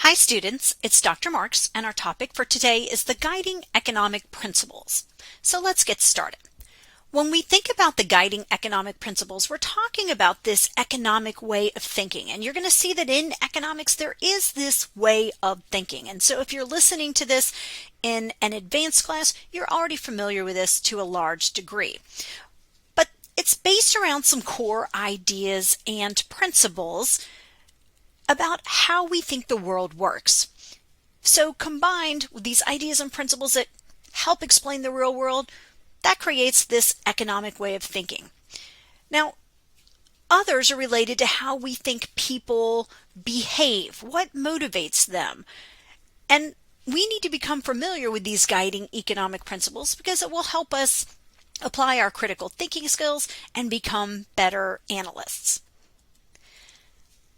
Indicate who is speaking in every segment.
Speaker 1: Hi students, it's Dr. Marks and our topic for today is the guiding economic principles. So let's get started. When we think about the guiding economic principles, we're talking about this economic way of thinking. And you're going to see that in economics there is this way of thinking. And so if you're listening to this in an advanced class, you're already familiar with this to a large degree. But it's based around some core ideas and principles about how we think the world works. So combined with these ideas and principles that help explain the real world, that creates this economic way of thinking. Now, others are related to how we think people behave, what motivates them. And we need to become familiar with these guiding economic principles because it will help us apply our critical thinking skills and become better analysts.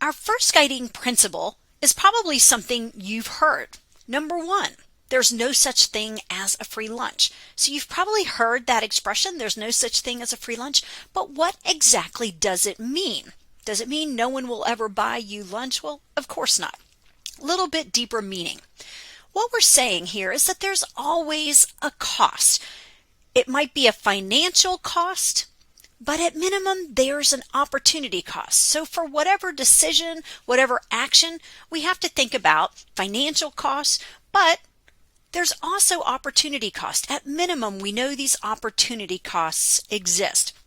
Speaker 1: Our first guiding principle is probably something you've heard. Number one, there's no such thing as a free lunch. So you've probably heard that expression, there's no such thing as a free lunch, but what exactly does it mean? Does it mean no one will ever buy you lunch? Well, of course not. A little bit deeper meaning. What we're saying here is that there's always a cost. It might be a financial cost, but at minimum, there's an opportunity cost. So for whatever decision, whatever action, we have to think about financial costs, but there's also opportunity cost. At minimum, we know these opportunity costs exist.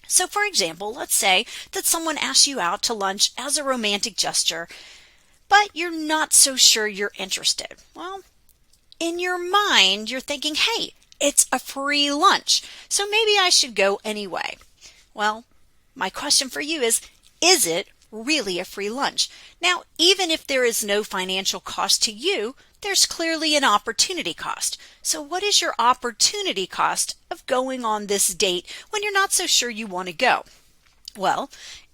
Speaker 1: So for example, let's say that someone asks you out to lunch as a romantic gesture, but you're not so sure you're interested. Well, in your mind, you're thinking, hey, it's a free lunch, so maybe I should go anyway. Well, my question for you is it really a free lunch? Now, even if there is no financial cost to you, there's clearly an opportunity cost. So what is your opportunity cost of going on this date when you're not so sure you want to go? Well,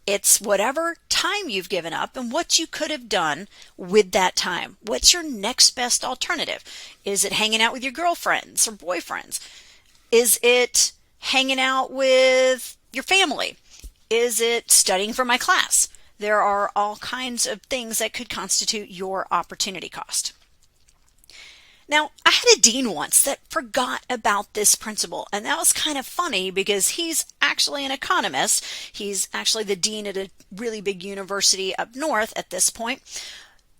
Speaker 1: it's whatever time you've given up and what you could have done with that time. What's your next best alternative? Is it hanging out with your girlfriends or boyfriends? Is it hanging out with your family? Is it studying for my class? There are all kinds of things that could constitute your opportunity cost. Now, I had a dean once that forgot about this principle, and that was kind of funny because he's actually an economist. He's actually the dean at a really big university up north at this point.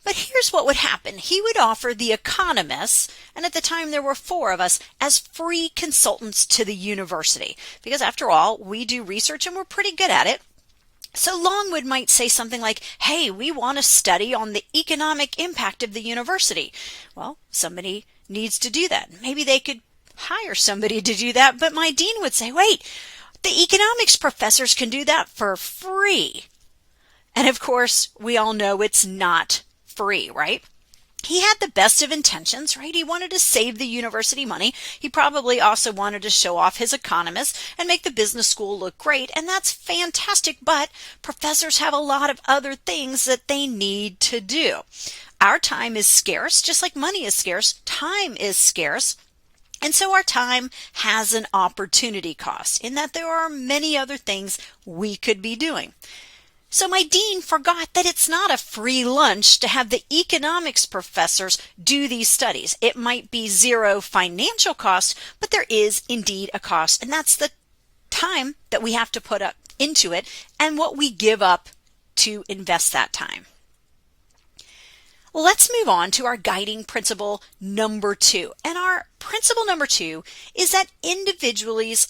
Speaker 1: But here's what would happen. He would offer the economists, and at the time there were 4 of us, as free consultants to the university. Because after all, we do research and we're pretty good at it. So Longwood might say something like, hey, we want to study on the economic impact of the university. Well, somebody needs to do that. Maybe they could hire somebody to do that, but my dean would say, wait, the economics professors can do that for free. And of course, we all know it's not free, right? He had the best of intentions, right? He wanted to save the university money. He probably also wanted to show off his economists and make the business school look great, and that's fantastic, but professors have a lot of other things that they need to do. Our time is scarce, just like money is scarce, time is scarce. And so our time has an opportunity cost in that there are many other things we could be doing. So my dean forgot that it's not a free lunch to have the economics professors do these studies. It might be 0 financial cost, but there is indeed a cost, and that's the time that we have to put up into it and what we give up to invest that time. Well, let's move on to our guiding principle number 2. And our principle number 2 is that individuals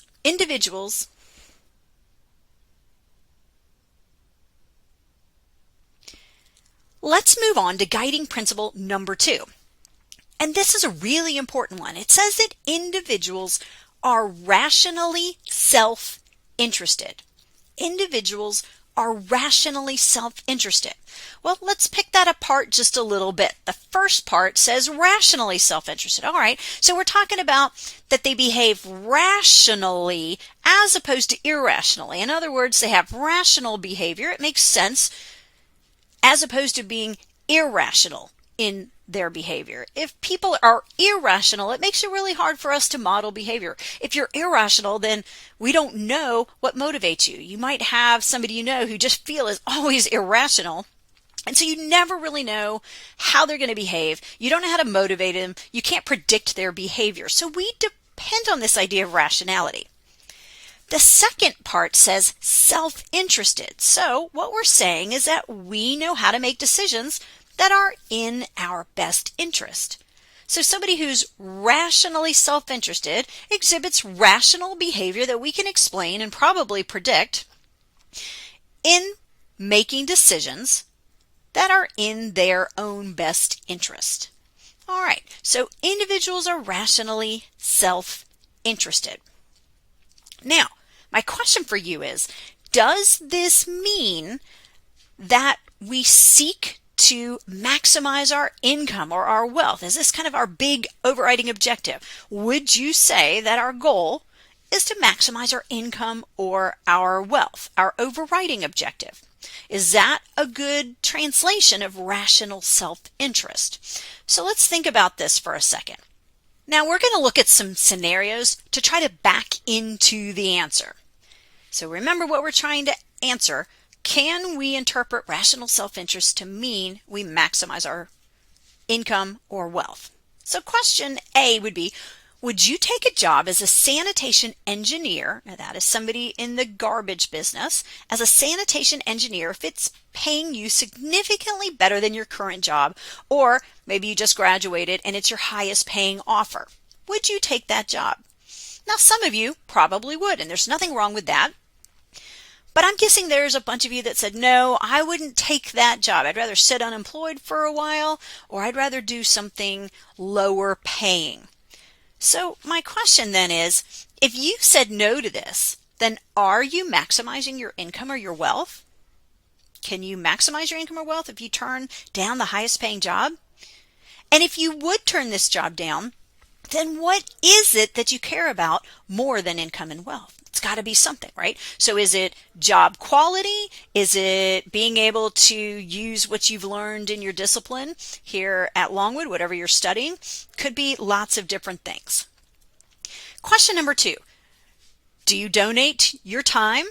Speaker 1: Let's move on to guiding principle number 2. And this is a really important one. It says that individuals are rationally self-interested. Individuals are rationally self-interested. Well, let's pick that apart just a little bit. The first part says rationally self-interested. All right, so we're talking about that they behave rationally as opposed to irrationally. In other words, they have rational behavior. It makes sense, as opposed to being irrational in their behavior. If people are irrational, it makes it really hard for us to model behavior. If you're irrational, then we don't know what motivates you. You might have somebody you know who just feel is always irrational, And so you never really know how they're going to behave. You don't know how to motivate them. You can't predict their behavior. So we depend on this idea of rationality. The second part says self-interested. So what we're saying is that we know how to make decisions that are in our best interest. So somebody who's rationally self-interested exhibits rational behavior that we can explain and probably predict in making decisions that are in their own best interest. All right, so individuals are rationally self-interested. Now, my question for you is, does this mean that we seek to maximize our income or our wealth? Is this kind of our big overriding objective? Would you say that our goal is to maximize our income or our wealth, our overriding objective? Is that a good translation of rational self-interest? So let's think about this for a second. Now we're going to look at some scenarios to try to back into the answer. So remember what we're trying to answer. Can we interpret rational self-interest to mean we maximize our income or wealth? So question A would be, would you take a job as a sanitation engineer? Now that is somebody in the garbage business. As a sanitation engineer, if it's paying you significantly better than your current job, or maybe you just graduated and it's your highest paying offer, would you take that job? Now some of you probably would, and there's nothing wrong with that. But I'm guessing there's a bunch of you that said, no, I wouldn't take that job. I'd rather sit unemployed for a while, or I'd rather do something lower paying. So my question then is, if you said no to this, then are you maximizing your income or your wealth? Can you maximize your income or wealth if you turn down the highest paying job? And if you would turn this job down, then what is it that you care about more than income and wealth? It's got to be something, right? So is it job quality? Is it being able to use what you've learned in your discipline here at Longwood, whatever you're studying? Could be lots of different things. Question number 2, do you donate your time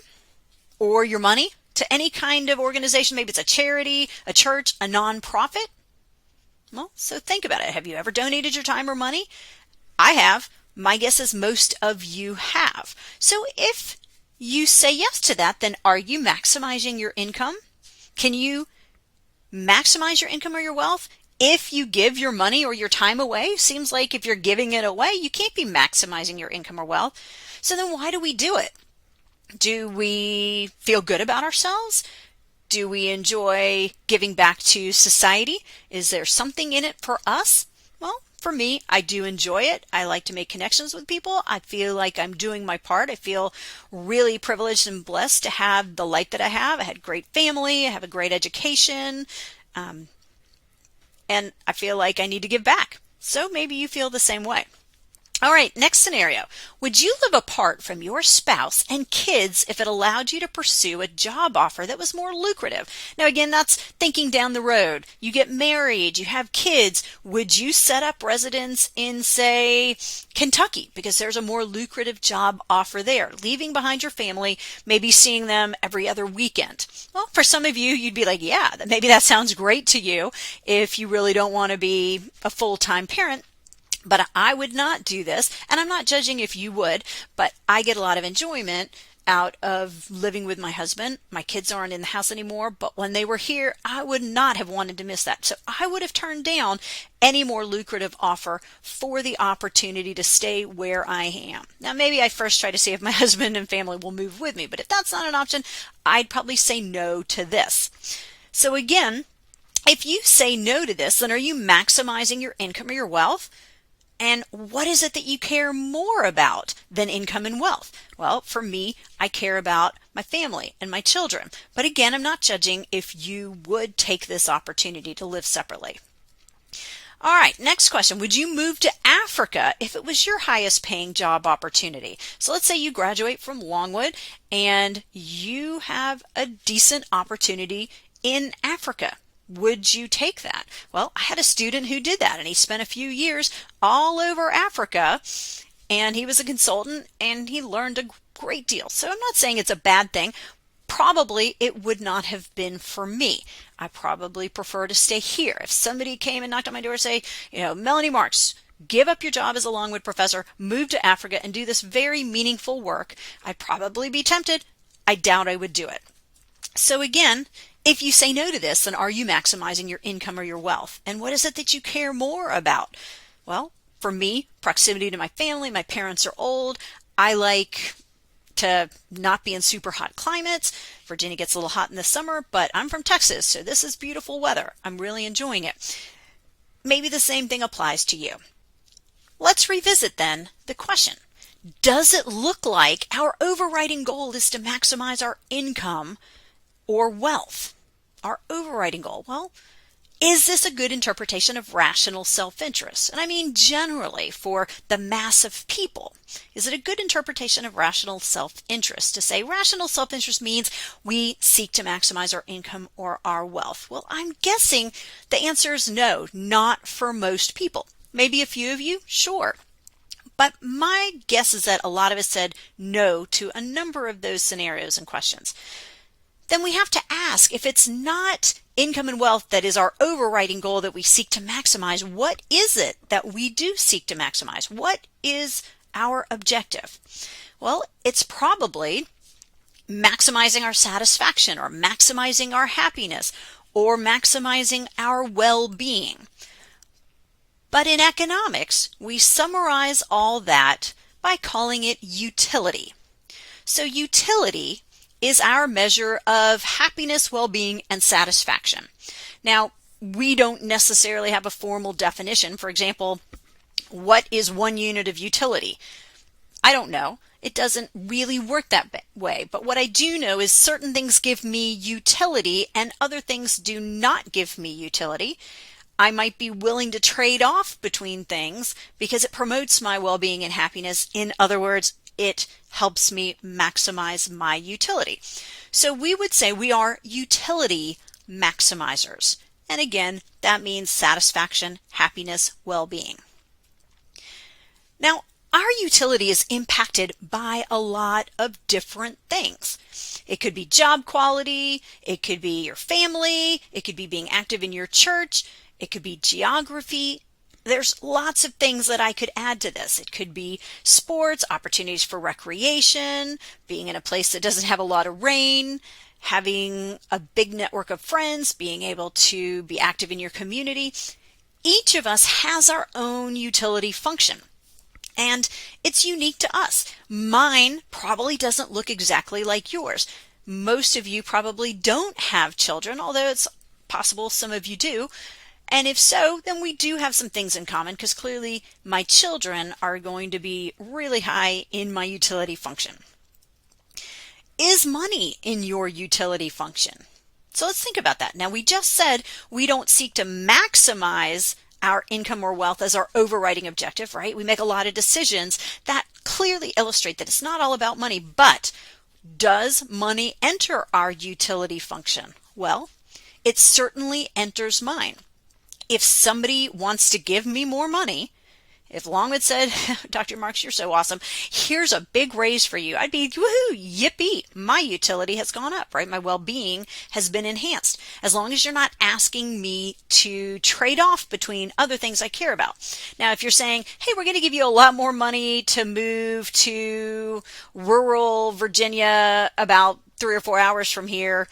Speaker 1: or your money to any kind of organization? Maybe it's a charity, a church, a nonprofit. Well, so think about it. Have you ever donated your time or money? I have. My guess is most of you have. So if you say yes to that, then are you maximizing your income? Can you maximize your income or your wealth if you give your money or your time away? Seems like if you're giving it away, you can't be maximizing your income or wealth. So then why do we do it? Do we feel good about ourselves? Do we enjoy giving back to society? Is there something in it for us? Well, for me, I do enjoy it. I like to make connections with people. I feel like I'm doing my part. I feel really privileged and blessed to have the life that I have. I had a great family. I have a great education. And I feel like I need to give back. So maybe you feel the same way. All right, next scenario. Would you live apart from your spouse and kids if it allowed you to pursue a job offer that was more lucrative? Now, again, that's thinking down the road. You get married, you have kids. Would you set up residence in, say, Kentucky because there's a more lucrative job offer there, leaving behind your family, maybe seeing them every other weekend? Well, for some of you, you'd be like, yeah, maybe that sounds great to you if you really don't want to be a full-time parent. But I would not do this, and I'm not judging if you would, but I get a lot of enjoyment out of living with my husband. My kids aren't in the house anymore, but when they were here, I would not have wanted to miss that. So I would have turned down any more lucrative offer for the opportunity to stay where I am. Now, maybe I first try to see if my husband and family will move with me, but if that's not an option, I'd probably say no to this. So again, if you say no to this, then are you maximizing your income or your wealth? And what is it that you care more about than income and wealth? Well, for me, I care about my family and my children. But again, I'm not judging if you would take this opportunity to live separately. All right, next question. Would you move to Africa if it was your highest paying job opportunity? So let's say you graduate from Longwood and you have a decent opportunity in Africa. Would you take that? Well, I had a student who did that, and he spent a few years all over Africa, and he was a consultant, and he learned a great deal. So I'm not saying it's a bad thing, probably it would not have been for me. I probably prefer to stay here. If somebody came and knocked on my door and say, Melanie Marks, give up your job as a Longwood professor, move to Africa and do this very meaningful work, I'd probably be tempted. I doubt I would do it. So again, if you say no to this, then are you maximizing your income or your wealth? And what is it that you care more about? Well, for me, proximity to my family. My parents are old. I like to not be in super hot climates. Virginia gets a little hot in the summer, but I'm from Texas, so this is beautiful weather. I'm really enjoying it. Maybe the same thing applies to you. Let's revisit then the question. Does it look like our overriding goal is to maximize our income or wealth? Our overriding goal. Well, is this a good interpretation of rational self-interest? And I mean generally for the mass of people. Is it a good interpretation of rational self-interest to say rational self-interest means we seek to maximize our income or our wealth? Well, I'm guessing the answer is no, not for most people. Maybe a few of you, sure. But my guess is that a lot of us said no to a number of those scenarios and questions. Then we have to ask, if it's not income and wealth that is our overriding goal that we seek to maximize, what is it that we do seek to maximize? What is our objective? Well, it's probably maximizing our satisfaction or maximizing our happiness or maximizing our well-being. But in economics, we summarize all that by calling it utility. So utility is our measure of happiness, well-being, and satisfaction. Now, we don't necessarily have a formal definition. For example, what is 1 unit of utility? I don't know. It doesn't really work that way. But what I do know is certain things give me utility and other things do not give me utility. I might be willing to trade off between things because it promotes my well-being and happiness. In other words, it helps me maximize my utility. So we would say we are utility maximizers. And again, that means satisfaction, happiness, well-being. Now, our utility is impacted by a lot of different things. It could be job quality, it could be your family, it could be being active in your church, it could be geography. There's lots of things that I could add to this. It could be sports, opportunities for recreation, being in a place that doesn't have a lot of rain, having a big network of friends, being able to be active in your community. Each of us has our own utility function, and it's unique to us. Mine probably doesn't look exactly like yours. Most of you probably don't have children, although it's possible some of you do. And if so, then we do have some things in common because clearly my children are going to be really high in my utility function. Is money in your utility function? So let's think about that. Now, we just said we don't seek to maximize our income or wealth as our overriding objective, right? We make a lot of decisions that clearly illustrate that it's not all about money, but does money enter our utility function? Well, it certainly enters mine. If somebody wants to give me more money, if Longwood said, Dr. Marks, you're so awesome, here's a big raise for you, I'd be, woohoo, yippee, my utility has gone up, right? My well-being has been enhanced. As long as you're not asking me to trade off between other things I care about. Now, if you're saying, hey, we're going to give you a lot more money to move to rural Virginia about 3 or 4 hours from here,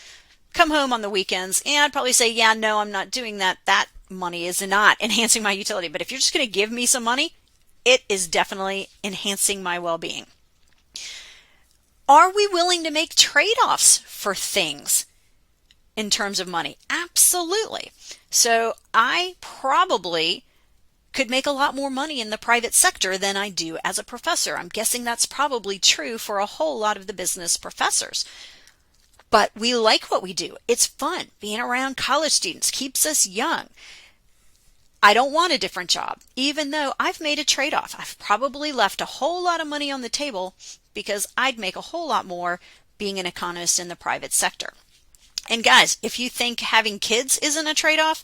Speaker 1: come home on the weekends, and I'd probably say, yeah, no, I'm not doing that. That money is not enhancing my utility. But if you're just going to give me some money, it is definitely enhancing my well-being. Are we willing to make trade-offs for things in terms of money? Absolutely. So I probably could make a lot more money in the private sector than I do as a professor. I'm guessing that's probably true for a whole lot of the business professors. But we like what we do. It's fun. Being around college students keeps us young. I don't want a different job, even though I've made a trade-off. I've probably left a whole lot of money on the table because I'd make a whole lot more being an economist in the private sector. And guys, if you think having kids isn't a trade-off,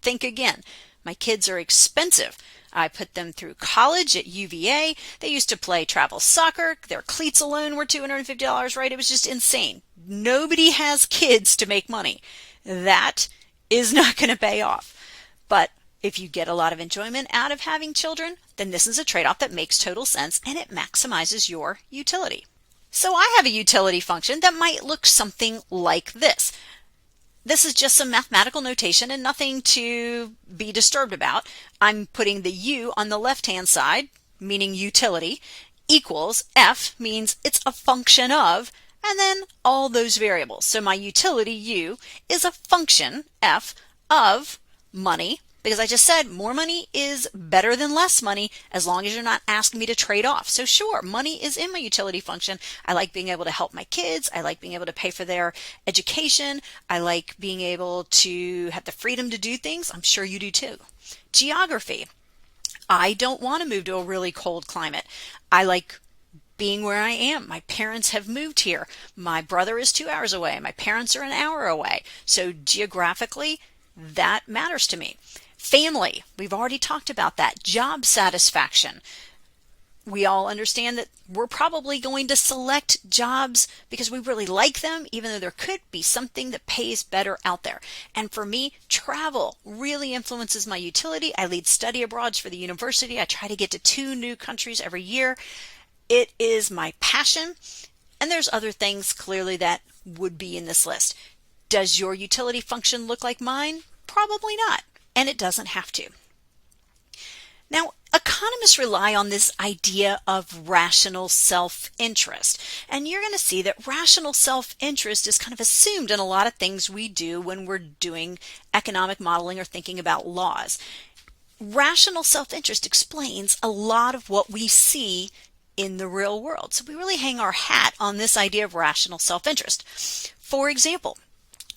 Speaker 1: think again. My kids are expensive. I put them through college at UVA. They used to play travel soccer. Their cleats alone were $250, right? It was just insane. nobody has kids to make money. That is not going to pay off. But if you get a lot of enjoyment out of having children, then this is a trade-off that makes total sense and it maximizes your utility. So I have a utility function that might look something like this. This is just some mathematical notation and nothing to be disturbed about. I'm putting the u on the left-hand side, meaning utility, equals f means it's a function of, and then all those variables. So my utility u is a function f of money, because I just said more money is better than less money as long as you're not asking me to trade off. So sure, money is in my utility function. I like being able to help my kids. I like being able to pay for their education. I like being able to have the freedom to do things. I'm sure you do too. Geography. I don't want to move to a really cold climate. I like being where I am. My parents have moved here. My brother is 2 hours away. My parents are an hour away. So geographically, that matters to me. Family, we've already talked about that. Job satisfaction. We all understand that we're probably going to select jobs because we really like them, even though there could be something that pays better out there. And for me, travel really influences my utility. I lead study abroads for the university. I try to get to 2 new countries every year. It is my passion. And there's other things clearly that would be in this list. Does your utility function look like mine? Probably not. And it doesn't have to. Now, economists rely on this idea of rational self-interest. And you're going to see that rational self-interest is kind of assumed in a lot of things we do when we're doing economic modeling or thinking about laws. Rational self-interest explains a lot of what we see in the real world. So we really hang our hat on this idea of rational self-interest. For example,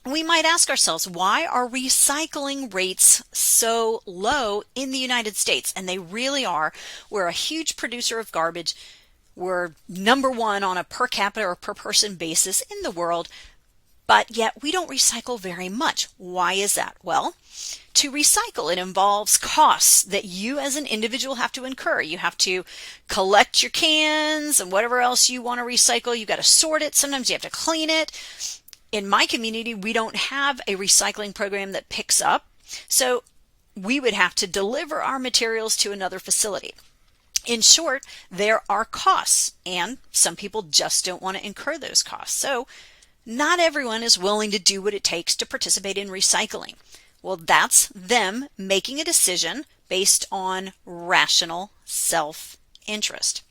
Speaker 1: we might ask ourselves, why are recycling rates so low in the United States? And they really are. We're a huge producer of garbage. We're #1 on a per capita or per person basis in the world, but yet we don't recycle very much. Why is that? Well, to recycle, it involves costs that you as an individual have to incur. You have to collect your cans and whatever else you want to recycle. You've got to sort it. Sometimes you have to clean it. In my community, we don't have a recycling program that picks up, so we would have to deliver our materials to another facility. In short, there are costs, and some people just don't want to incur those costs. So not everyone is willing to do what it takes to participate in recycling. Well, that's them making a decision based on rational self-interest.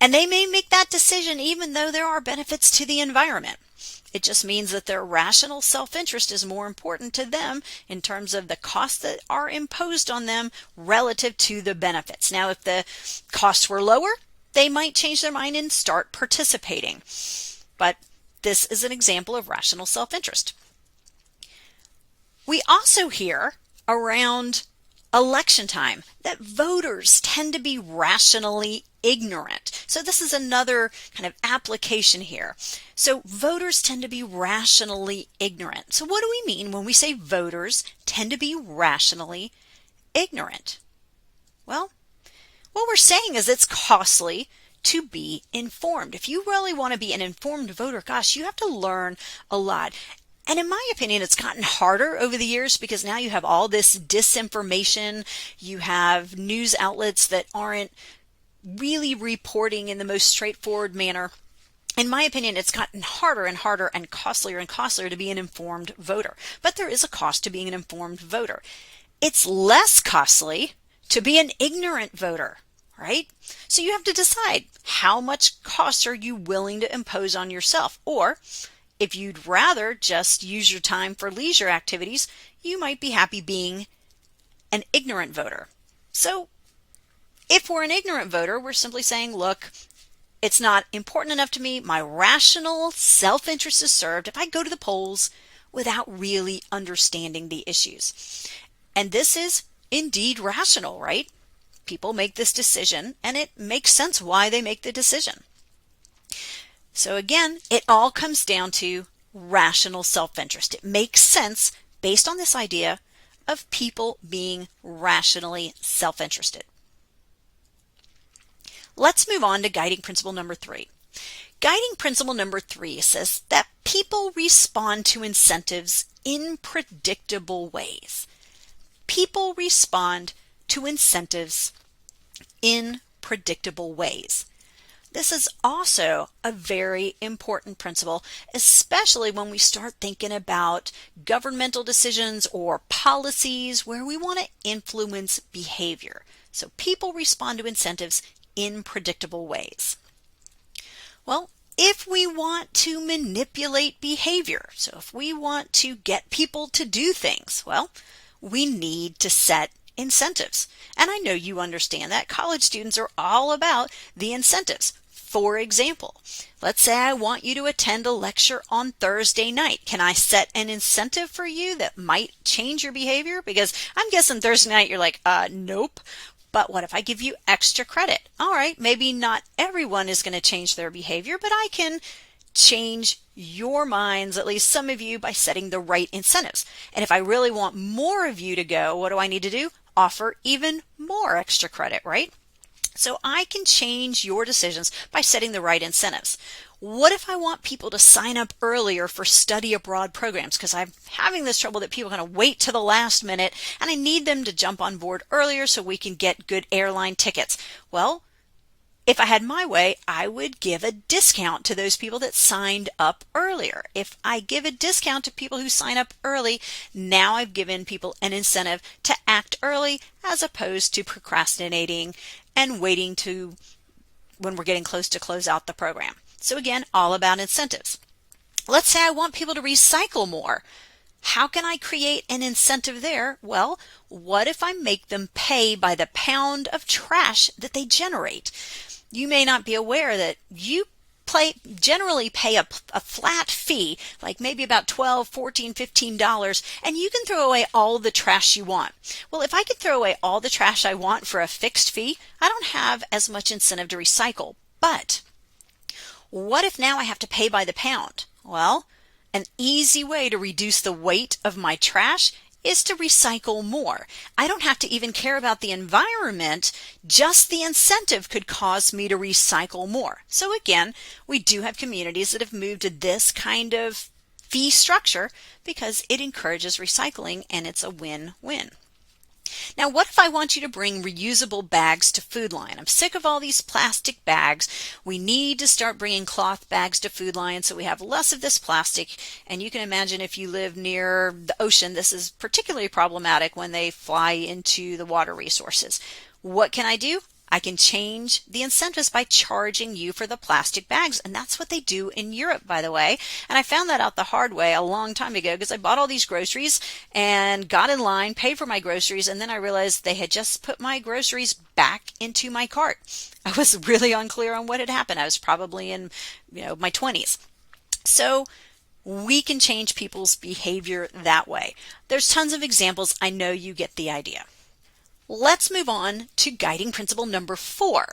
Speaker 1: And they may make that decision even though there are benefits to the environment. It just means that their rational self-interest is more important to them in terms of the costs that are imposed on them relative to the benefits. Now, if the costs were lower, they might change their mind and start participating. But this is an example of rational self-interest. We also hear around election time that voters tend to be rationally ignorant. So this is another kind of application here. So voters tend to be rationally ignorant. So what do we mean when we say voters tend to be rationally ignorant? Well, what we're saying is it's costly to be informed. If you really want to be an informed voter, gosh, you have to learn a lot. And in my opinion, it's gotten harder over the years because now you have all this disinformation. You have news outlets that aren't really reporting in the most straightforward manner. In my opinion, it's gotten harder and harder and costlier to be an informed voter. But there is a cost to being an informed voter. It's less costly to be an ignorant voter, right? So you have to decide how much cost are you willing to impose on yourself. Or if you'd rather just use your time for leisure activities, you might be happy being an ignorant voter. So if we're an ignorant voter, we're simply saying, look, it's not important enough to me. My rational self-interest is served if I go to the polls without really understanding the issues. And this is indeed rational, right? People make this decision, and it makes sense why they make the decision. So again, it all comes down to rational self-interest. It makes sense based on this idea of people being rationally self-interested. Let's move on to guiding principle number 3. Guiding principle number 3 says that People respond to incentives in predictable ways. People respond to incentives in predictable ways. This is also a very important principle, especially when we start thinking about governmental decisions or policies where we want to influence behavior. So people respond to incentives in predictable ways. Well, if we want to manipulate behavior, so if we want to get people to do things, well, we need to set incentives. And I know you understand that. College students are all about the incentives. For example, let's say I want you to attend a lecture on Thursday night. Can I set an incentive for you that might change your behavior? Because I'm guessing Thursday night you're like, nope. But what if I give you extra credit? All right, maybe not everyone is going to change their behavior, but I can change your minds, at least some of you, by setting the right incentives. And if I really want more of you to go, what do I need to do? Offer even more extra credit, right? So I can change your decisions by setting the right incentives. What if I want people to sign up earlier for study abroad programs? Because I'm having this trouble that people are going to wait to the last minute and I need them to jump on board earlier so we can get good airline tickets. Well, if I had my way, I would give a discount to those people that signed up earlier. If I give a discount to people who sign up early, now I've given people an incentive to act early as opposed to procrastinating and waiting to when we're getting close to close out the program. So again, all about incentives. Let's say I want people to recycle more. How can I create an incentive there? Well, what if I make them pay by the pound of trash that they generate? You may not be aware that you generally pay a flat fee, like maybe about $12, $14, $15, and you can throw away all the trash you want. Well, if I could throw away all the trash I want for a fixed fee, I don't have as much incentive to recycle. But what if now I have to pay by the pound? Well, an easy way to reduce the weight of my trash is to recycle more. I don't have to even care about the environment, just the incentive could cause me to recycle more. So again, we do have communities that have moved to this kind of fee structure because it encourages recycling and it's a win-win. Now, what if I want you to bring reusable bags to Food Lion? I'm sick of all these plastic bags. We need to start bringing cloth bags to Food Lion so we have less of this plastic. And you can imagine if you live near the ocean, this is particularly problematic when they fly into the water resources. What can I do? I can change the incentives by charging you for the plastic bags. And that's what they do in Europe, by the way. And I found that out the hard way a long time ago because I bought all these groceries and got in line, paid for my groceries, and then I realized they had just put my groceries back into my cart. I was really unclear on what had happened. I was probably in, my 20s. So we can change people's behavior that way. There's tons of examples. I know you get the idea. Let's move on to guiding principle number 4.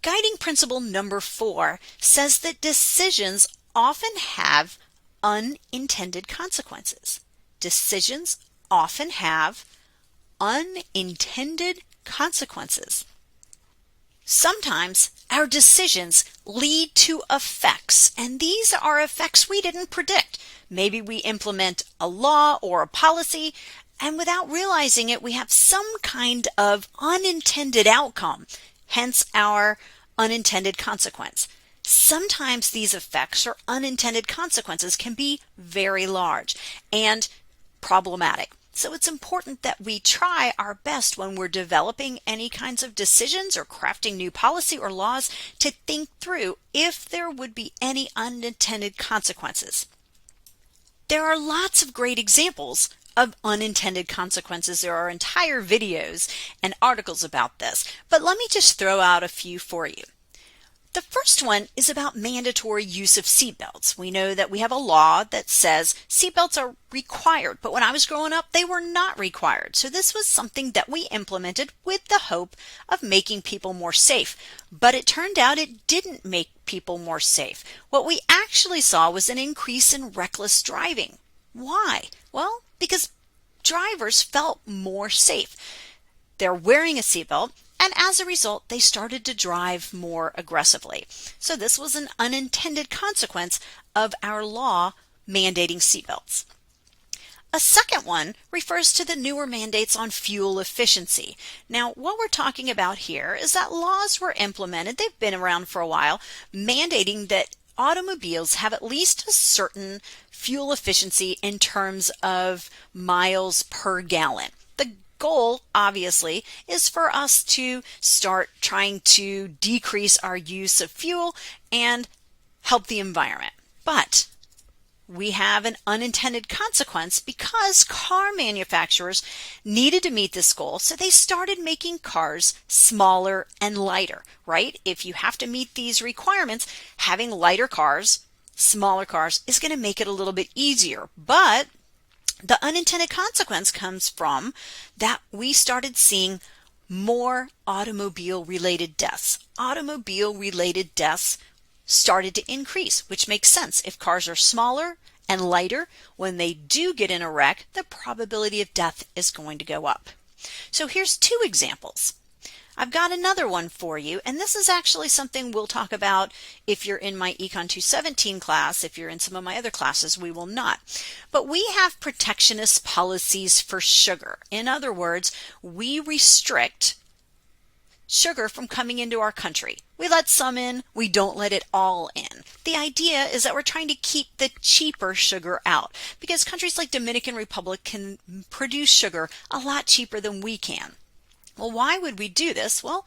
Speaker 1: Guiding principle number 4 says that decisions often have unintended consequences. Decisions often have unintended consequences. Sometimes our decisions lead to effects, and these are effects we didn't predict. Maybe we implement a law or a policy, and without realizing it, we have some kind of unintended outcome, hence our unintended consequence. Sometimes these effects or unintended consequences can be very large and problematic. So it's important that we try our best when we're developing any kinds of decisions or crafting new policy or laws to think through if there would be any unintended consequences. There are lots of great examples of unintended consequences. There are entire videos and articles about this, but let me just throw out a few for you. The first one is about mandatory use of seatbelts. We know that we have a law that says seatbelts are required, but when I was growing up, they were not required. So this was something that we implemented with the hope of making people more safe. But it turned out it didn't make people more safe. What we actually saw was an increase in reckless driving. Why? Well, because drivers felt more safe. They're wearing a seatbelt, and as a result, they started to drive more aggressively. So this was an unintended consequence of our law mandating seatbelts. A second one refers to the newer mandates on fuel efficiency. Now, what we're talking about here is that laws were implemented, they've been around for a while, mandating that automobiles have at least a certain fuel efficiency in terms of miles per gallon. The goal, obviously, is for us to start trying to decrease our use of fuel and help the environment. But we have an unintended consequence because car manufacturers needed to meet this goal, so they started making cars smaller and lighter, right? If you have to meet these requirements, having lighter cars, smaller cars is going to make it a little bit easier. But the unintended consequence comes from that we started seeing more automobile-related deaths. Automobile-related deaths started to increase, which makes sense. If cars are smaller and lighter, when they do get in a wreck, the probability of death is going to go up. So here's two examples. I've got another one for you, and this is actually something we'll talk about if you're in my Econ 217 class. If you're in some of my other classes, we will not. But we have protectionist policies for sugar. In other words, we restrict sugar from coming into our country. We let some in, we don't let it all in. The idea is that we're trying to keep the cheaper sugar out because countries like Dominican Republic can produce sugar a lot cheaper than we can. Well, why would we do this? Well,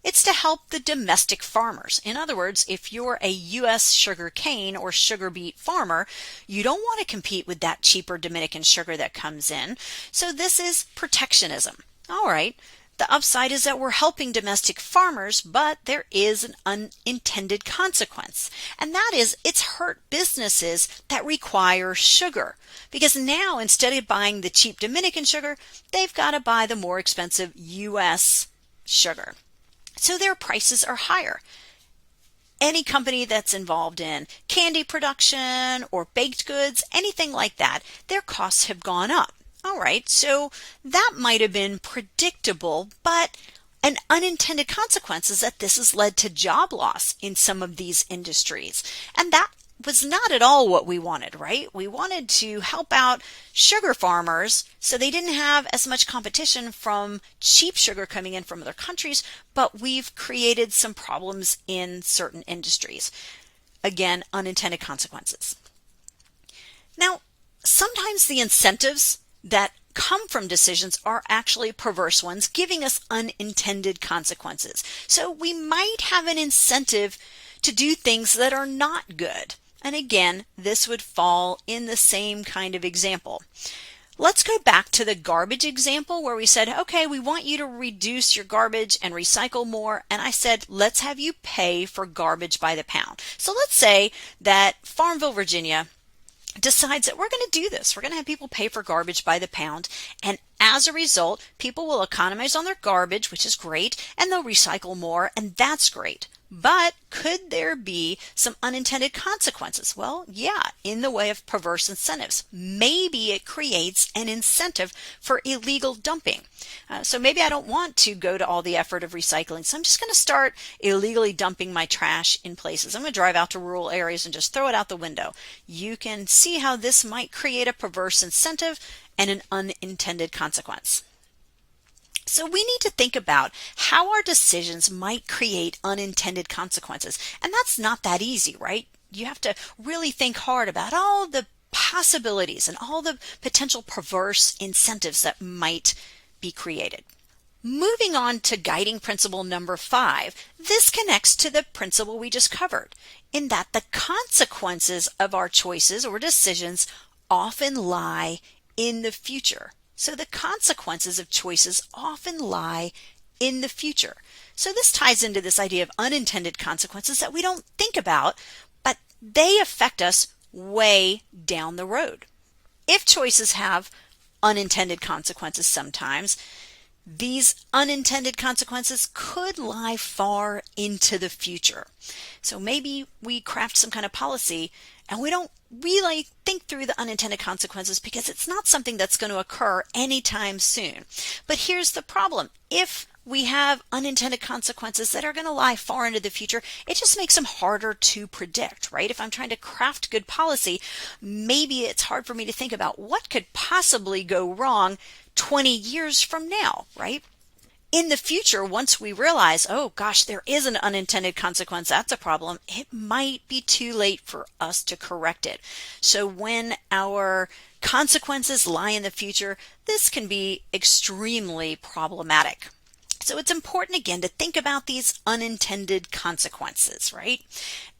Speaker 1: it's to help the domestic farmers. In other words, if you're a U.S. sugar cane or sugar beet farmer, you don't want to compete with that cheaper Dominican sugar that comes in. So this is protectionism. All right. The upside is that we're helping domestic farmers, but there is an unintended consequence. And that is it's hurt businesses that require sugar. Because now instead of buying the cheap Dominican sugar, they've got to buy the more expensive U.S. sugar. So their prices are higher. Any company that's involved in candy production or baked goods, anything like that, their costs have gone up. All right, so that might have been predictable, but an unintended consequence is that this has led to job loss in some of these industries. And that was not at all what we wanted, right? We wanted to help out sugar farmers so they didn't have as much competition from cheap sugar coming in from other countries, but we've created some problems in certain industries. Again, unintended consequences. Now, sometimes the incentives that come from decisions are actually perverse ones, giving us unintended consequences. So we might have an incentive to do things that are not good. And again, this would fall in the same kind of example. Let's go back to the garbage example where we said, okay, we want you to reduce your garbage and recycle more. And I said, let's have you pay for garbage by the pound. So let's say that Farmville, Virginia decides that we're going to do this. We're going to have people pay for garbage by the pound. And as a result, people will economize on their garbage, which is great, and they'll recycle more, and that's great. But could there be some unintended consequences? Well, yeah, in the way of perverse incentives. Maybe it creates an incentive for illegal dumping. So maybe I don't want to go to all the effort of recycling, so I'm just going to start illegally dumping my trash in places. I'm going to drive out to rural areas and just throw it out the window. You can see how this might create a perverse incentive and an unintended consequence. So we need to think about how our decisions might create unintended consequences. And that's not that easy, right? You have to really think hard about all the possibilities and all the potential perverse incentives that might be created. Moving on to guiding principle number 5, this connects to the principle we just covered, in that the consequences of our choices or decisions often lie in the future. So the consequences of choices often lie in the future. So this ties into this idea of unintended consequences that we don't think about, but they affect us way down the road. If choices have unintended consequences sometimes, these unintended consequences could lie far into the future. So maybe we craft some kind of policy and we don't really think through the unintended consequences because it's not something that's going to occur anytime soon. But here's the problem. If we have unintended consequences that are going to lie far into the future. It just makes them harder to predict, right? If I'm trying to craft good policy, maybe it's hard for me to think about what could possibly go wrong 20 years from now, right? In the future, once we realize, oh gosh, there is an unintended consequence, that's a problem, it might be too late for us to correct it. So when our consequences lie in the future, this can be extremely problematic. So it's important again to think about these unintended consequences, right?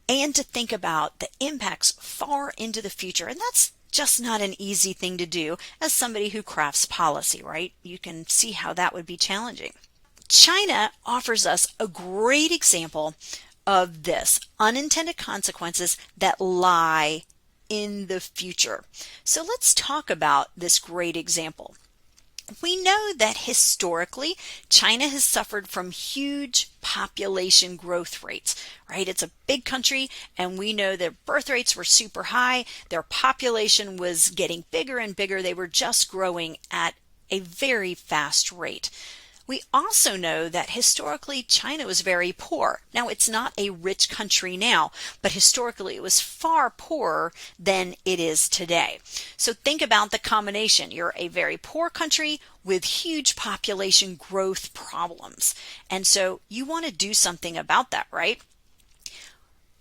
Speaker 1: And to think about the impacts far into the future. And that's just not an easy thing to do as somebody who crafts policy, right? You can see how that would be challenging. China offers us a great example of this, unintended consequences that lie in the future. So let's talk about this great example. We know that historically, China has suffered from huge population growth rates, right? It's a big country, and we know their birth rates were super high. Their population was getting bigger and bigger. They were just growing at a very fast rate. We also know that historically China was very poor. Now, it's not a rich country now, but historically it was far poorer than it is today. So think about the combination. You're a very poor country with huge population growth problems. And so you want to do something about that, right?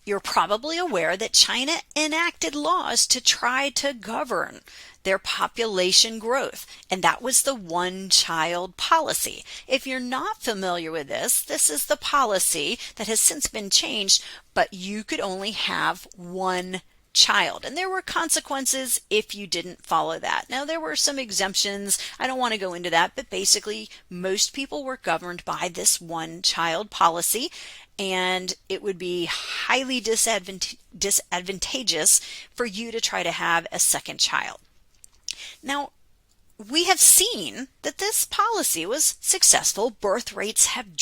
Speaker 1: You're probably aware that China enacted laws to try to govern their population growth, and that was the one-child policy. If you're not familiar with this, this is the policy that has since been changed, but you could only have one child. And there were consequences if you didn't follow that. Now, there were some exemptions. I don't want to go into that, but basically, most people were governed by this one-child policy, and it would be highly disadvantageous for you to try to have a second child. Now, we have seen that this policy was successful. Birth rates have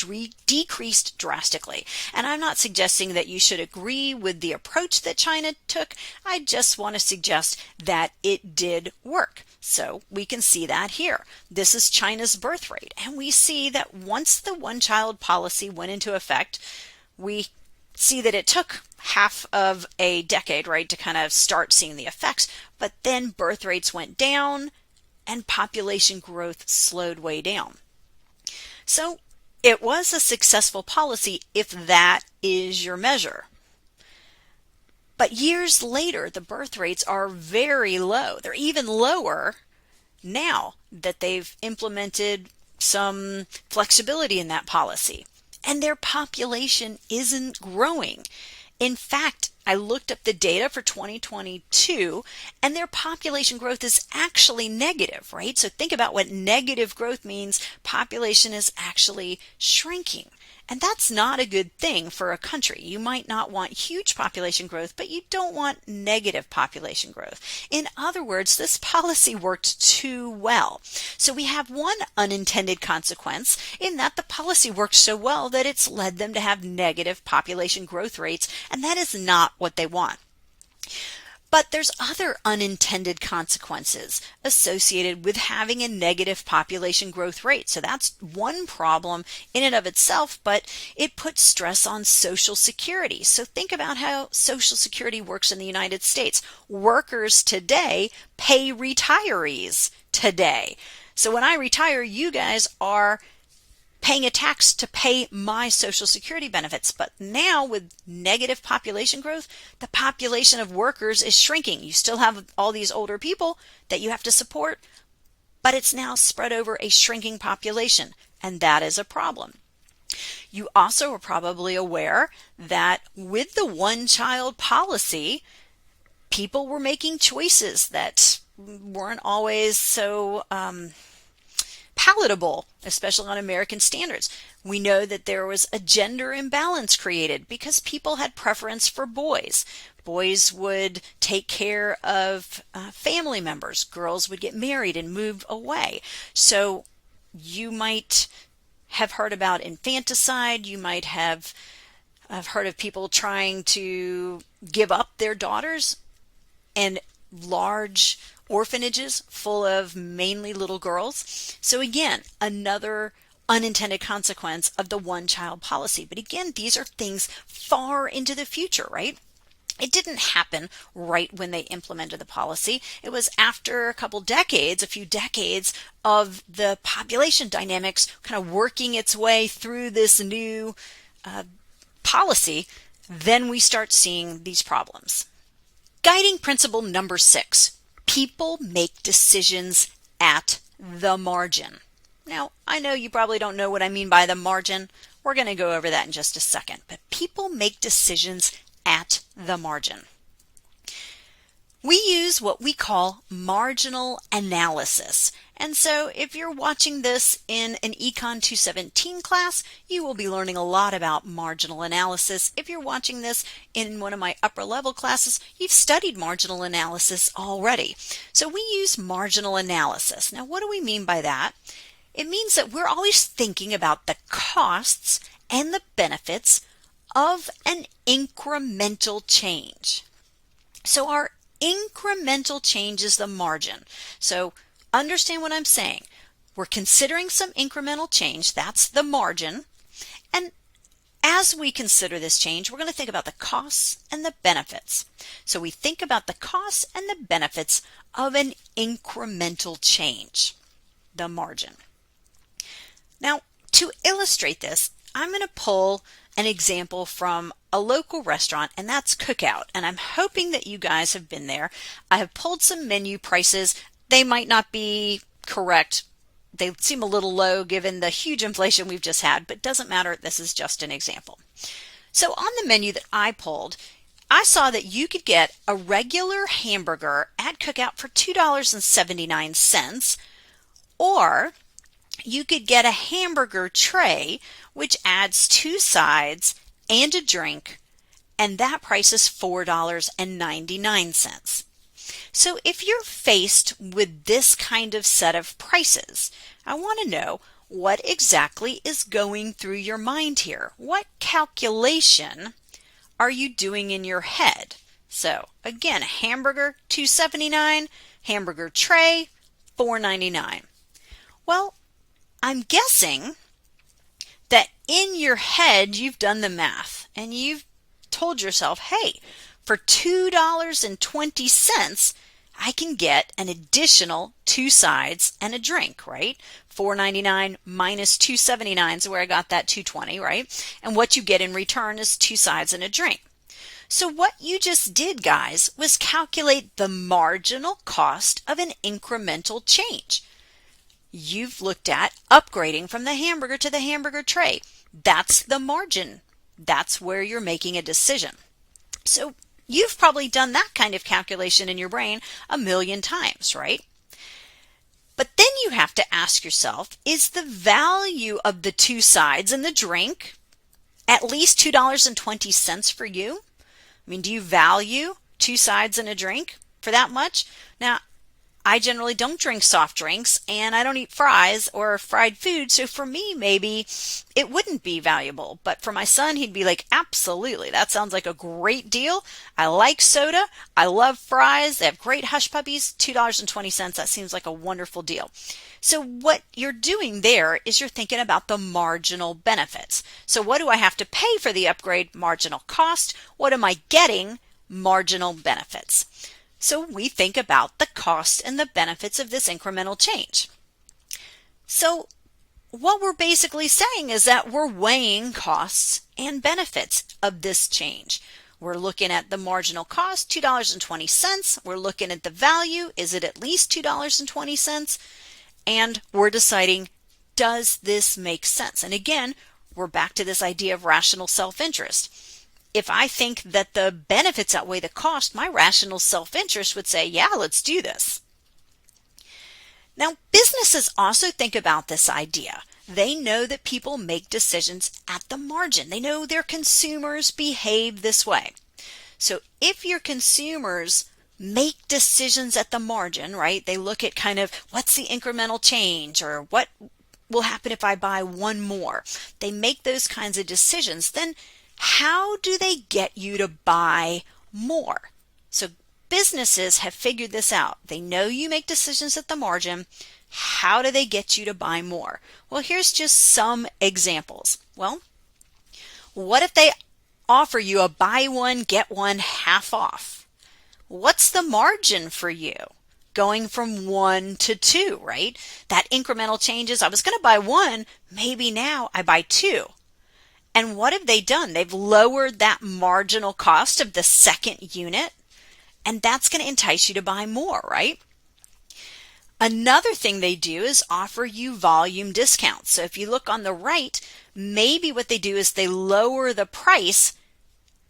Speaker 1: decreased drastically. And I'm not suggesting that you should agree with the approach that China took. I just want to suggest that it did work. So we can see that here. This is China's birth rate. And we see that once the one-child policy went into effect, we see that it took half of a decade, right, to kind of start seeing the effects. But then birth rates went down and population growth slowed way down. So it was a successful policy if that is your measure. But years later, the birth rates are very low. They're even lower now that they've implemented some flexibility in that policy. And their population isn't growing. In fact, I looked up the data for 2022, and their population growth is actually negative, right? So think about what negative growth means. Population is actually shrinking. And that's not a good thing for a country. You might not want huge population growth, but you don't want negative population growth. In other words, this policy worked too well. So we have one unintended consequence in that the policy worked so well that it's led them to have negative population growth rates, and that is not what they want. But there's other unintended consequences associated with having a negative population growth rate. So that's one problem in and of itself, but it puts stress on Social Security. So think about how Social Security works in the United States. Workers today pay retirees today. So when I retire, you guys are paying a tax to pay my Social Security benefits. But now with negative population growth, the population of workers is shrinking. You still have all these older people that you have to support, but it's now spread over a shrinking population, and that is a problem. You also are probably aware that with the one-child policy, people were making choices that weren't always so palatable, especially on American standards. We know that there was a gender imbalance created because people had preference for boys. Boys would take care of family members. Girls would get married and move away. So you might have heard about infanticide. You might have heard of people trying to give up their daughters, and large orphanages full of mainly little girls. So again, another unintended consequence of the one-child policy. But again, these are things far into the future, right? It didn't happen right when they implemented the policy. It was after a few decades of the population dynamics kind of working its way through this new policy, then we start seeing these problems. Guiding principle number 6, people make decisions at the margin. Now, I know you probably don't know what I mean by the margin. We're going to go over that in just a second, but people make decisions at the margin. We use what we call marginal analysis. And so if you're watching this in an Econ 217 class, you will be learning a lot about marginal analysis. If you're watching this in one of my upper level classes, you've studied marginal analysis already. So we use marginal analysis. Now, what do we mean by that? It means that we're always thinking about the costs and the benefits of an incremental change. So our incremental change is the margin. So understand what I'm saying. We're considering some incremental change. That's the margin. And as we consider this change, we're going to think about the costs and the benefits. So we think about the costs and the benefits of an incremental change, the margin. Now, to illustrate this, I'm going to pull an example from a local restaurant, and that's Cookout. And I'm hoping that you guys have been there. I have pulled some menu prices. They might not be correct. They seem a little low given the huge inflation we've just had, but it doesn't matter. This is just an example. So on the menu that I pulled, I saw that you could get a regular hamburger at Cookout for $2.79, or you could get a hamburger tray, which adds 2 sides and a drink, and that price is $4.99. So if you're faced with this kind of set of prices, I want to know what exactly is going through your mind here. What calculation are you doing in your head? So again, hamburger $2.79, hamburger tray $4.99. Well, I'm guessing that in your head you've done the math and you've told yourself, hey, for $2.20 I can get an additional 2 sides and a drink, right? $4.99 minus $2.79 is where I got that $2.20, right? And what you get in return is 2 sides and a drink. So what you just did, guys, was calculate the marginal cost of an incremental change. You've looked at upgrading from the hamburger to the hamburger tray. That's the margin. That's where you're making a decision. So you've probably done that kind of calculation in your brain a million times, right? But then you have to ask yourself, is the value of the 2 sides and the drink at least $2.20 for you? I mean, do you value 2 sides and a drink for that much? Now, I generally don't drink soft drinks and I don't eat fries or fried food. So for me, maybe it wouldn't be valuable. But for my son, he'd be like, absolutely. That sounds like a great deal. I like soda. I love fries. They have great hush puppies. $2.20. That seems like a wonderful deal. So what you're doing there is you're thinking about the marginal benefits. So what do I have to pay for the upgrade? Marginal cost. What am I getting? Marginal benefits. So we think about the cost and the benefits of this incremental change. So what we're basically saying is that we're weighing costs and benefits of this change. We're looking at the marginal cost, $2.20. We're looking at the value. Is it at least $2.20? And we're deciding, does this make sense? And again, we're back to this idea of rational self-interest. If I think that the benefits outweigh the cost, my rational self-interest would say, yeah, let's do this. Now, businesses also think about this idea. They know that people make decisions at the margin. They know their consumers behave this way. So if your consumers make decisions at the margin, right? They look at kind of what's the incremental change or what will happen if I buy one more. They make those kinds of decisions. Then how do they get you to buy more? So businesses have figured this out. They know you make decisions at the margin. How do they get you to buy more? Well, here's just some examples. Well, what if they offer you a buy one, get one half off? What's the margin for you? Going from 1 to 2, right? That incremental changes. I was going to buy one, maybe now I buy two. And what have they done? They've lowered that marginal cost of the second unit, and that's going to entice you to buy more, right? Another thing they do is offer you volume discounts. So if you look on the right, maybe what they do is they lower the price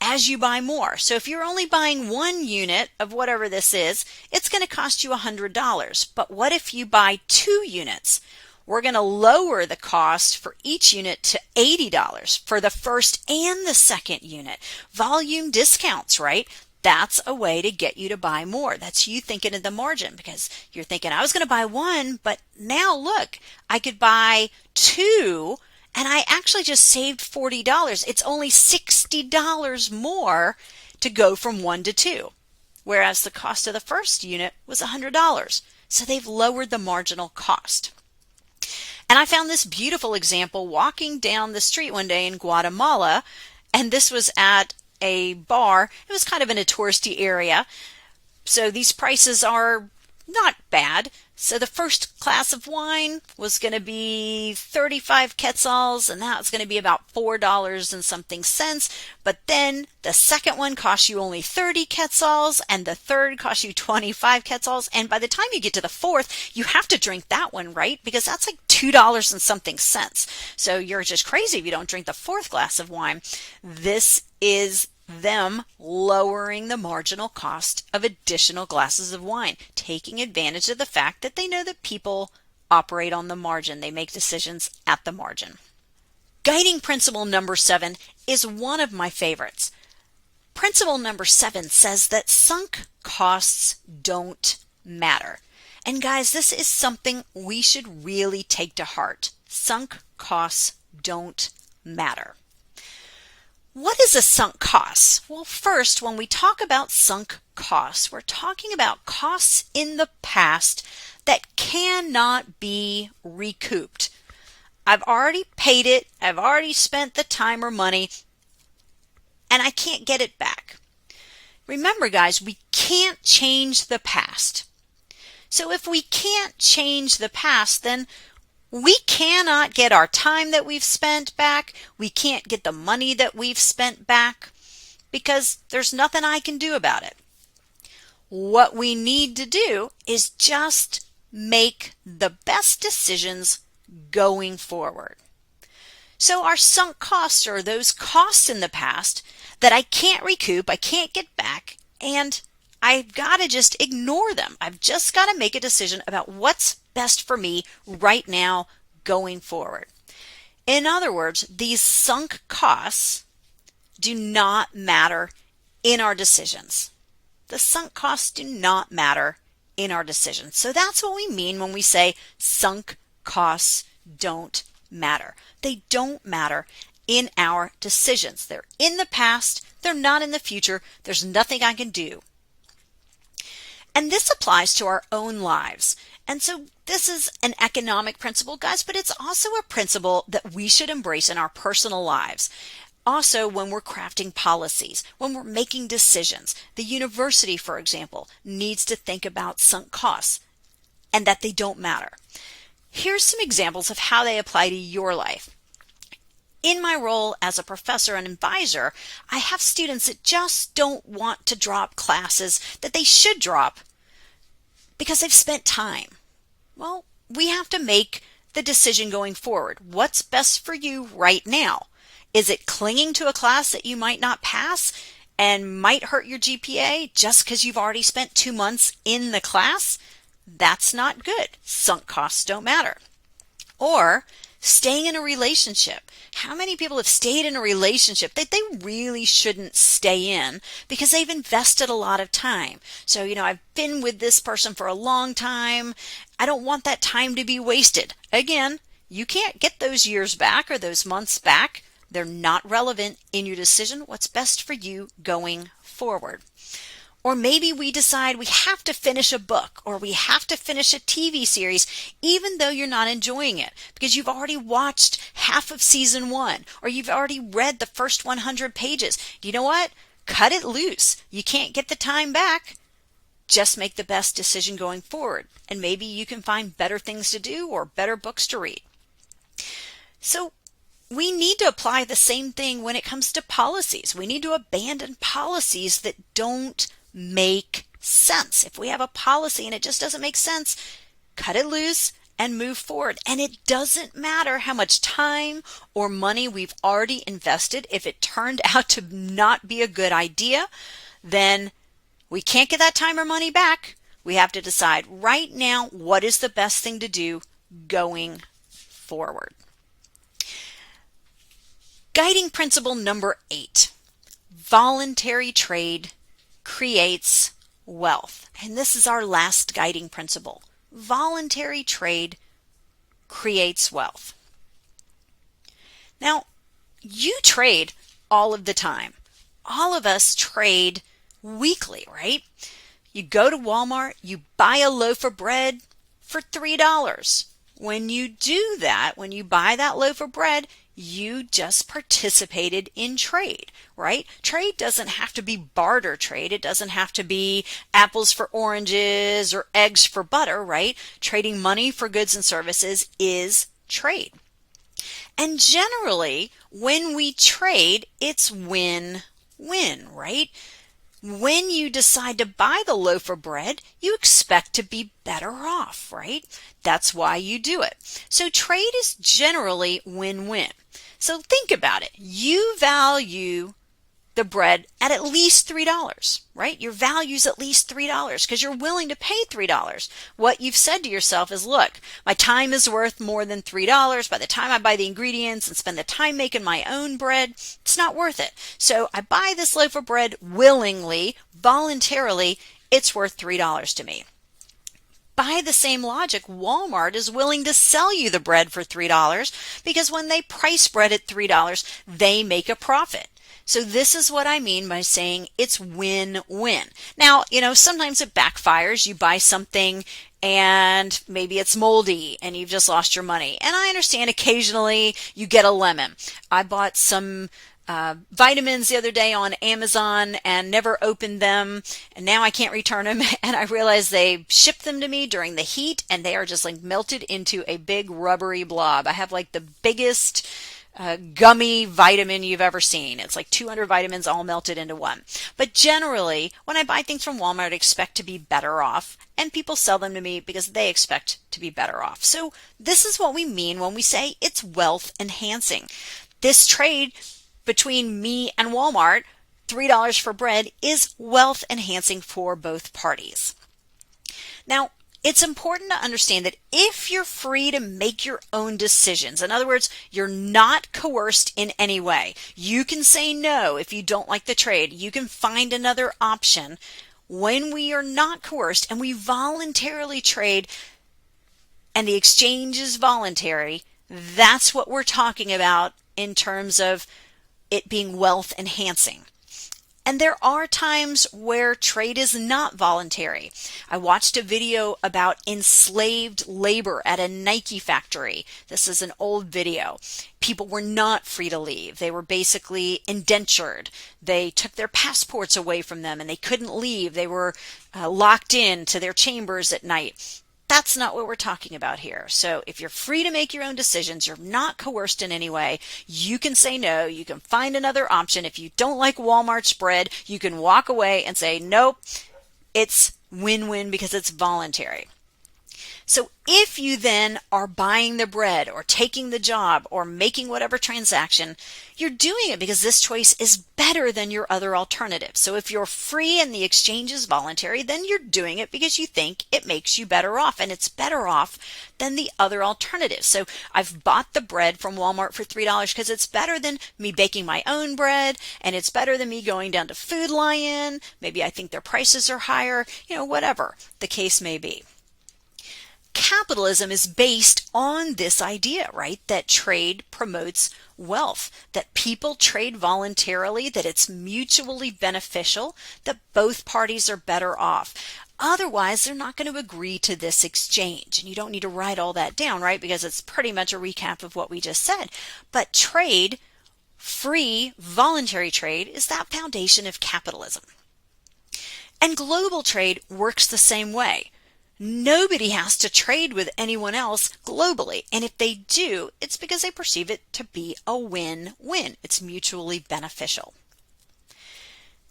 Speaker 1: as you buy more. So if you're only buying one unit of whatever this is, it's going to cost you $100. But what if you buy 2 units? We're going to lower the cost for each unit to $80 for the first and the second unit. Volume discounts, right? That's a way to get you to buy more. That's you thinking of the margin, because you're thinking, I was going to buy one, but now look, I could buy 2 and I actually just saved $40. It's only $60 more to go from 1 to 2, whereas the cost of the first unit was $100. So they've lowered the marginal cost. And I found this beautiful example walking down the street one day in Guatemala, and this was at a bar. It was kind of in a touristy area, so these prices are not bad. So the first glass of wine was going to be 35 quetzals, and that was going to be about $4 and something cents. But then the second one costs you only 30 quetzals, and the third costs you 25 quetzals. And by the time you get to the fourth, you have to drink that one, right? Because that's like $2 and something cents. So you're just crazy if you don't drink the fourth glass of wine. This is them lowering the marginal cost of additional glasses of wine, taking advantage of the fact that they know that people operate on the margin. They make decisions at the margin. Guiding principle number 7 is one of my favorites. Principle number 7 says that sunk costs don't matter. And guys, this is something we should really take to heart. Sunk costs don't matter. What is a sunk cost? Well, first, when we talk about sunk costs, we're talking about costs in the past that cannot be recouped. I've already paid it, I've already spent the time or money, and I can't get it back. Remember, guys, we can't change the past. So if we can't change the past, then we cannot get our time that we've spent back. We can't get the money that we've spent back, because there's nothing I can do about it. What we need to do is just make the best decisions going forward. So our sunk costs are those costs in the past that I can't recoup, I can't get back, and I've got to just ignore them. I've just got to make a decision about what's best for me right now going forward. In other words, these sunk costs do not matter in our decisions. The sunk costs do not matter in our decisions. So that's what we mean when we say sunk costs don't matter. They don't matter in our decisions. They're in the past. They're not in the future. There's nothing I can do. And this applies to our own lives. And so this is an economic principle, guys, but it's also a principle that we should embrace in our personal lives. Also, when we're crafting policies, when we're making decisions. The university, for example, needs to think about sunk costs and that they don't matter. Here's some examples of how they apply to your life. In my role as a professor and advisor, I have students that just don't want to drop classes that they should drop because they've spent time. Well, we have to make the decision going forward. What's best for you right now? Is it clinging to a class that you might not pass and might hurt your GPA just because you've already spent 2 months in the class? That's not good. Sunk costs don't matter. Or staying in a relationship. How many people have stayed in a relationship that they really shouldn't stay in because they've invested a lot of time? So, I've been with this person for a long time. I don't want that time to be wasted. Again, you can't get those years back or those months back. They're not relevant in your decision. What's best for you going forward? Or maybe we decide we have to finish a book or we have to finish a TV series even though you're not enjoying it because you've already watched half of season 1 or you've already read the first 100 pages. You know what? Cut it loose. You can't get the time back. Just make the best decision going forward. And maybe you can find better things to do or better books to read. So we need to apply the same thing when it comes to policies. We need to abandon policies that don't make sense. If we have a policy and it just doesn't make sense, cut it loose and move forward. And it doesn't matter how much time or money we've already invested. If it turned out to not be a good idea, then we can't get that time or money back. We have to decide right now what is the best thing to do going forward. Guiding principle number 8, voluntary trade creates wealth. And this is our last guiding principle. Voluntary trade creates wealth. Now, you trade all of the time. All of us trade weekly, right? You go to Walmart, you buy a loaf of bread for $3. When you do that, when you buy that loaf of bread, you just participated in trade, right? Trade doesn't have to be barter trade. It doesn't have to be apples for oranges or eggs for butter, right? Trading money for goods and services is trade. And generally, when we trade, it's win-win, right? When you decide to buy the loaf of bread, you expect to be better off, right? That's why you do it. So trade is generally win-win. So think about it. You value the bread at least $3, right? Your value is at least $3 because you're willing to pay $3. What you've said to yourself is, look, my time is worth more than $3. By the time I buy the ingredients and spend the time making my own bread, it's not worth it. So I buy this loaf of bread willingly, voluntarily, it's worth $3 to me. By the same logic, Walmart is willing to sell you the bread for $3 because when they price bread at $3, they make a profit. So this is what I mean by saying it's win-win. Now, sometimes it backfires. You buy something and maybe it's moldy and you've just lost your money. And I understand occasionally you get a lemon. I bought some vitamins the other day on Amazon and never opened them, and now I can't return them, and I realized they shipped them to me during the heat and they are just like melted into a big rubbery blob. I have like the biggest gummy vitamin you've ever seen. It's like 200 vitamins all melted into one. But generally, when I buy things from Walmart, I expect to be better off, and people sell them to me because they expect to be better off. So this is what we mean when we say it's wealth enhancing. This trade between me and Walmart, $3 for bread, is wealth enhancing for both parties. Now, it's important to understand that if you're free to make your own decisions, in other words, you're not coerced in any way. You can say no if you don't like the trade. You can find another option. When we are not coerced and we voluntarily trade and the exchange is voluntary, that's what we're talking about in terms of it being wealth enhancing. And there are times where trade is not voluntary. I watched a video about enslaved labor at a Nike factory. This is an old video. People were not free to leave. They were basically indentured. They took their passports away from them and they couldn't leave. They were locked in to their chambers at night. That's not what we're talking about here. So if you're free to make your own decisions, you're not coerced in any way, you can say no, you can find another option. If you don't like Walmart's bread, you can walk away and say, nope, it's win-win because it's voluntary. So if you then are buying the bread or taking the job or making whatever transaction, you're doing it because this choice is better than your other alternative. So if you're free and the exchange is voluntary, then you're doing it because you think it makes you better off, and it's better off than the other alternative. So I've bought the bread from Walmart for $3 because it's better than me baking my own bread, and it's better than me going down to Food Lion. Maybe I think their prices are higher, whatever the case may be. capitalism is based on this idea, right? That trade promotes wealth, that people trade voluntarily, that it's mutually beneficial, that both parties are better off. Otherwise, they're not going to agree to this exchange. And you don't need to write all that down, right? Because it's pretty much a recap of what we just said. But trade, free, voluntary trade, is that foundation of capitalism. And global trade works the same way. Nobody has to trade with anyone else globally. And if they do, it's because they perceive it to be a win-win. It's mutually beneficial.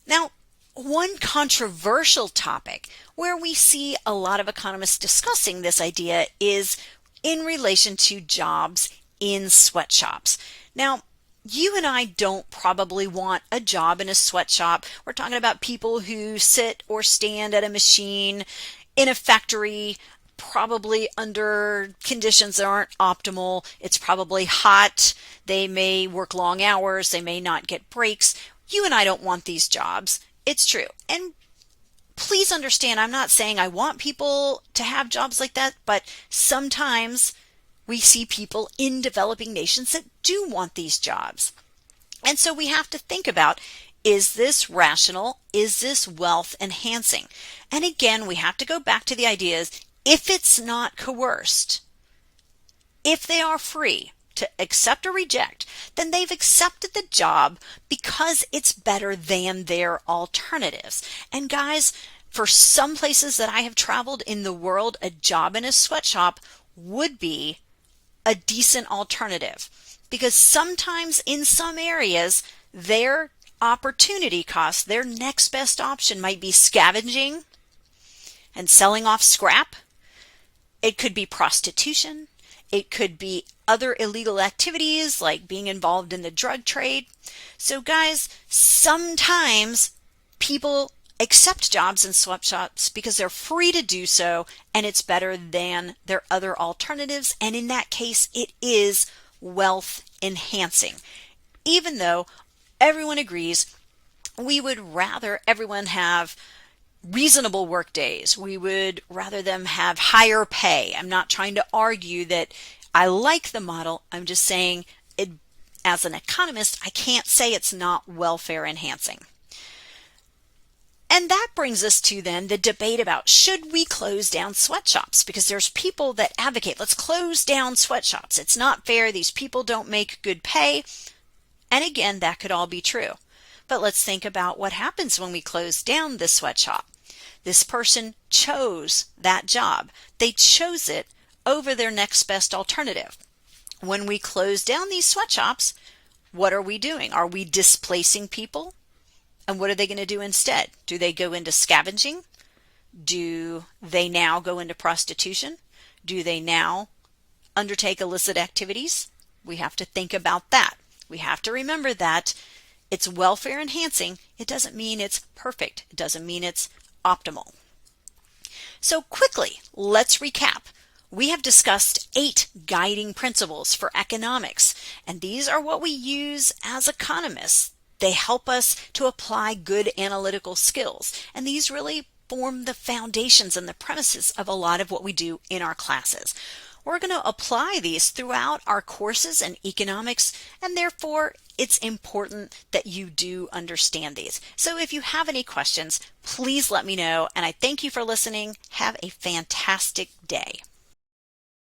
Speaker 1: Now, one controversial topic where we see a lot of economists discussing this idea is in relation to jobs in sweatshops. Now, you and I don't probably want a job in a sweatshop. We're talking about people who sit or stand at a machine in a factory, probably under conditions that aren't optimal. It's probably hot. They may work long hours. They may not get breaks. You and I don't want these jobs. It's true. And please understand, I'm not saying I want people to have jobs like that, but sometimes we see people in developing nations that do want these jobs. And so we have to think about, is this rational? Is this wealth enhancing? And again, we have to go back to the ideas, if it's not coerced, if they are free to accept or reject, then they've accepted the job because it's better than their alternatives. And guys, for some places that I have traveled in the world, a job in a sweatshop would be a decent alternative, because sometimes in some areas, their opportunity cost, their next best option might be scavenging and selling off scrap. It could be prostitution. It could be other illegal activities like being involved in the drug trade. So guys, sometimes people accept jobs in sweatshops because they're free to do so and it's better than their other alternatives. And in that case, it is wealth enhancing. Even though everyone agrees we would rather everyone have reasonable work days. We would rather them have higher pay. I'm not trying to argue that I like the model. I'm just saying it, as an economist, I can't say it's not welfare enhancing. And that brings us to then the debate about, should we close down sweatshops? Because there's people that advocate, let's close down sweatshops. It's not fair. These people don't make good pay. And again, that could all be true. But let's think about what happens when we close down the sweatshop. This person chose that job. They chose it over their next best alternative. When we close down these sweatshops, what are we doing? Are we displacing people? And what are they going to do instead? Do they go into scavenging? Do they now go into prostitution? Do they now undertake illicit activities? We have to think about that. We have to remember that it's welfare enhancing. It doesn't mean it's perfect. It doesn't mean it's optimal. So quickly, let's recap. We have discussed 8 guiding principles for economics, and these are what we use as economists. They help us to apply good analytical skills, and these really form the foundations and the premises of a lot of what we do in our classes. We're going to apply these throughout our courses in economics, and therefore it's important that you do understand these. So if you have any questions, please let me know, and I thank you for listening. Have a fantastic day.